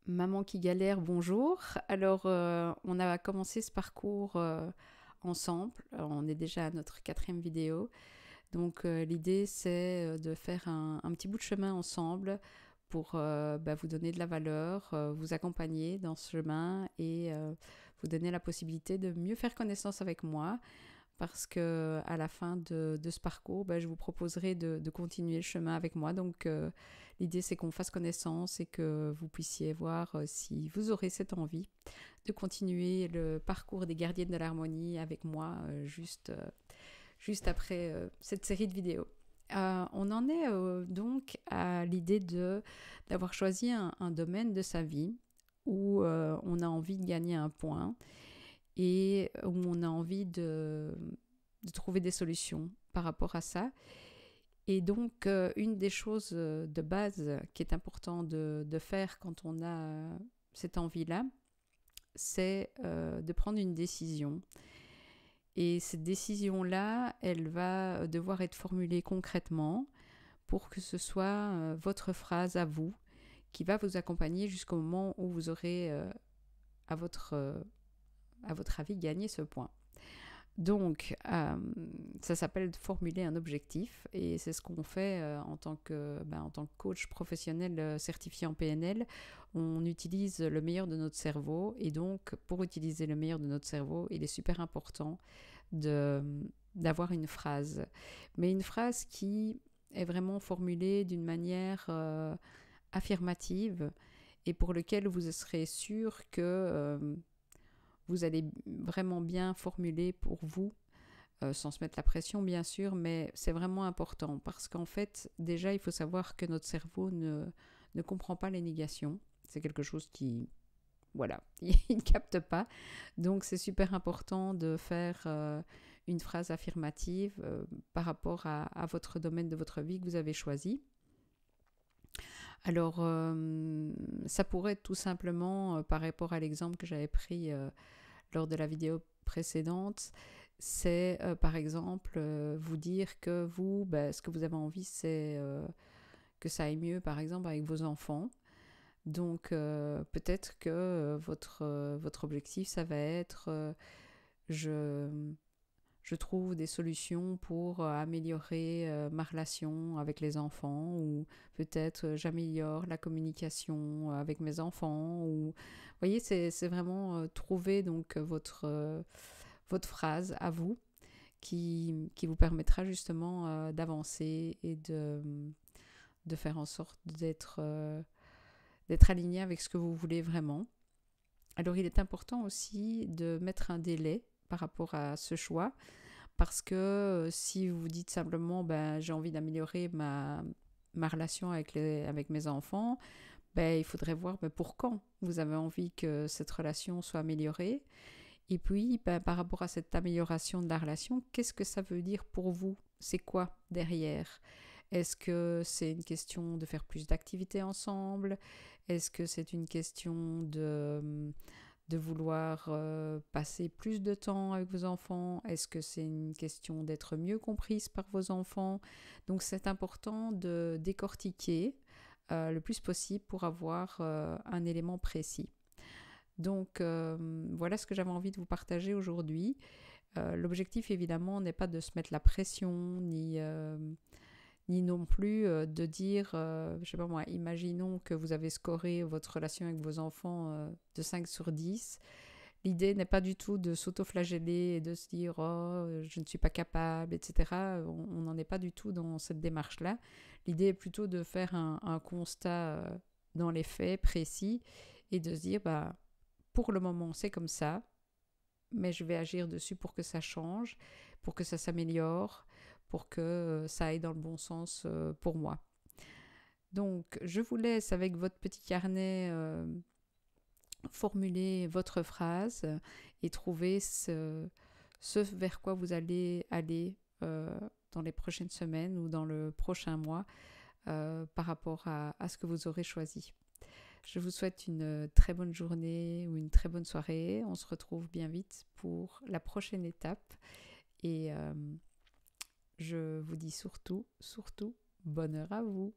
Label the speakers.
Speaker 1: Maman qui galère, bonjour. Alors, on a commencé ce parcours ensemble. On est déjà à notre 4e vidéo. Donc, l'idée, c'est de faire un petit bout de chemin ensemble pour vous donner de la valeur, vous accompagner dans ce chemin et vous donner la possibilité de mieux faire connaissance avec moi parce que à la fin de ce parcours, je vous proposerai de continuer le chemin avec moi. Donc, l'idée, c'est qu'on fasse connaissance et que vous puissiez voir si vous aurez cette envie de continuer le parcours des gardiennes de l'harmonie avec moi juste après cette série de vidéos. On en est donc à l'idée d'avoir choisi un domaine de sa vie où on a envie de gagner un point et où on a envie de trouver des solutions par rapport à ça. Et donc, une des choses de base qui est important de faire quand on a cette envie-là, c'est de prendre une décision. Et cette décision-là, elle va devoir être formulée concrètement pour que ce soit votre phrase à vous qui va vous accompagner jusqu'au moment où vous aurez, à votre avis, gagné ce point. Donc, ça s'appelle formuler un objectif et c'est ce qu'on fait en tant que coach professionnel certifié en PNL. On utilise le meilleur de notre cerveau et donc, pour utiliser le meilleur de notre cerveau, il est super important d'avoir une phrase. Mais une phrase qui est vraiment formulée d'une manière affirmative et pour lequel vous serez sûr que vous allez vraiment bien formuler pour vous, sans se mettre la pression bien sûr, mais c'est vraiment important parce qu'en fait, déjà, il faut savoir que notre cerveau ne comprend pas les négations. C'est quelque chose qui, voilà, il ne capte pas. Donc, c'est super important de faire une phrase affirmative par rapport à votre domaine de votre vie que vous avez choisi. Alors, ça pourrait être tout simplement, par rapport à l'exemple que j'avais pris lors de la vidéo précédente, c'est par exemple vous dire que vous, ce que vous avez envie, c'est que ça aille mieux, par exemple, avec vos enfants. Donc peut-être que votre objectif, ça va être je, je trouve des solutions pour améliorer ma relation avec les enfants ou peut-être j'améliore la communication avec mes enfants. Ou, vous voyez, c'est vraiment trouver donc votre phrase à vous qui vous permettra justement d'avancer et de faire en sorte d'être aligné avec ce que vous voulez vraiment. Alors il est important aussi de mettre un délai par rapport à ce choix parce que si vous vous dites simplement j'ai envie d'améliorer ma relation avec mes enfants, il faudrait voir pour quand vous avez envie que cette relation soit améliorée. Et puis, par rapport à cette amélioration de la relation, qu'est-ce que ça veut dire pour vous? C'est quoi derrière? Est-ce que c'est une question de faire plus d'activités ensemble? Est-ce que c'est une question de vouloir passer plus de temps avec vos enfants? Est-ce que c'est une question d'être mieux comprise par vos enfants? Donc c'est important de décortiquer le plus possible pour avoir un élément précis. Donc voilà ce que j'avais envie de vous partager aujourd'hui. L'objectif évidemment n'est pas de se mettre la pression ni non plus de dire, je sais pas moi, imaginons que vous avez scoré votre relation avec vos enfants de 5 sur 10. L'idée n'est pas du tout de s'auto-flageller et de se dire oh, je ne suis pas capable, etc. On n'en est pas du tout dans cette démarche-là. L'idée est plutôt de faire un constat dans les faits précis et de se dire pour le moment c'est comme ça, mais je vais agir dessus pour que ça change, pour que ça s'améliore, pour que ça aille dans le bon sens pour moi. Donc, je vous laisse avec votre petit carnet formuler votre phrase et trouver ce vers quoi vous allez aller dans les prochaines semaines ou dans le prochain mois par rapport à ce que vous aurez choisi. Je vous souhaite une très bonne journée ou une très bonne soirée. On se retrouve bien vite pour la prochaine étape. Et je vous dis surtout, bonne heure à vous.